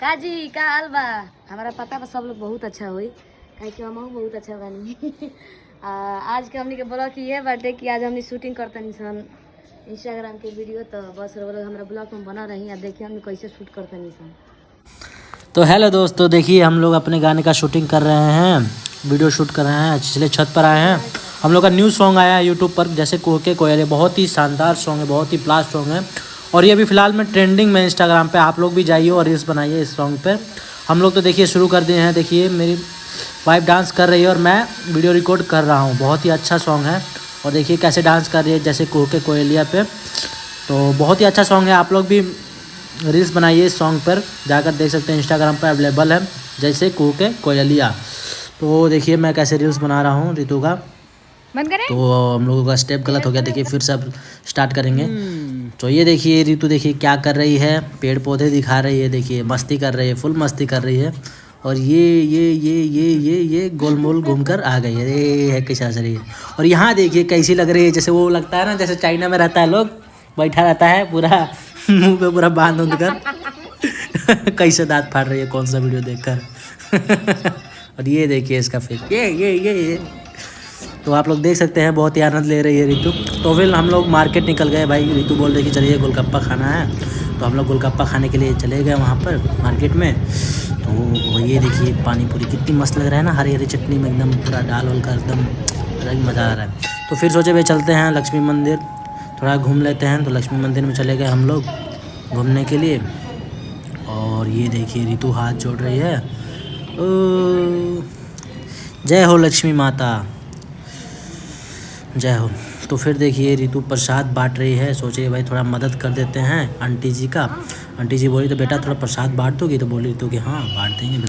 काजी का हाल बा। हमारा पता बा सब लोग बहुत अच्छा हुई काहे कि हम बहुत अच्छा बानी। आज के हमनी के ब्लॉग ये बाटे कि आज हमनी शूटिंग करता निसन इंस्टाग्राम के वीडियो, तो बस हमारा ब्लॉग में बना रही है। देखिए हमने कैसे शूट करता निसन। तो हेलो दोस्तों, देखिए हम लोग अपने गाने का शूटिंग कर रहे हैं, वीडियो शूट कर रहे हैं, इसलिए छत पर आए हैं। हम लोग का न्यू सॉन्ग आया है यूट्यूब पर, जैसे कोके कोयले, बहुत ही शानदार सॉन्ग है, बहुत ही प्लास सॉन्ग है और ये अभी फ़िलहाल में ट्रेंडिंग में इंस्टाग्राम पे। आप लोग भी जाइए और रील्स बनाइए इस सॉन्ग पे। हम लोग तो देखिए शुरू कर दिए हैं। देखिए मेरी वाइफ डांस कर रही है और मैं वीडियो रिकॉर्ड कर रहा हूँ। बहुत ही अच्छा सॉन्ग है और देखिए कैसे डांस कर रही है जैसे कोके कोयलिया पे। तो बहुत ही अच्छा सॉन्ग है, आप लोग भी रील्स बनाइए इस सॉन्ग पर, जाकर देख सकते हैं, इंस्टाग्राम पर अवेलेबल है जैसे कोके कोयलिया। तो देखिए मैं कैसे रील्स बना रहा हूँ रितु का। बंद करें। तो हम लोगों का स्टेप गलत हो गया, देखिए फिर से अब स्टार्ट करेंगे। तो ये देखिए रितु देखिए क्या कर रही है, पेड़ पौधे दिखा रही है, देखिए मस्ती कर रही है, फुल मस्ती कर रही है। और ये गोलमोल घूमकर आ गई है, ये है कैसा हंस रही है। और यहाँ देखिए कैसी लग रही है, जैसे वो लगता है ना जैसे चाइना में रहता है लोग, बैठा रहता है पूरा मुंह पे पूरा बांध उंध कर कैसे दांत फाड़ रही है कौन सा वीडियो देखकर। और ये देखिए इसका फेस, ये तो आप लोग देख सकते हैं, बहुत ही आनंद ले रही है रितु। तो फिर हम लोग मार्केट निकल गए भाई। रितु बोल रही कि चलिए गोलगप्पा खाना है, तो हम लोग गोलगप्पा खाने के लिए चले गए वहाँ पर मार्केट में। तो ये देखिए पानी पूरी कितनी मस्त लग रहा है ना, हरी हरी चटनी में एकदम पूरा डाल वाल कर एकदम अलग मज़ा आ रहा है। तो फिर सोचे भाई चलते हैं लक्ष्मी मंदिर, थोड़ा घूम लेते हैं। तो लक्ष्मी मंदिर में चले गए हम लोग घूमने के लिए। और ये देखिए रितु हाथ जोड़ रही है, ओ जय हो लक्ष्मी माता, जय हो। तो फिर देखिए रितु प्रसाद बांट रही है। सोचे भाई थोड़ा मदद कर देते हैं आंटी जी का। आंटी जी बोली तो बेटा थोड़ा प्रसाद बांट दोगी, तो बोली रितु कि हाँ बांट देंगे बिल्कुल।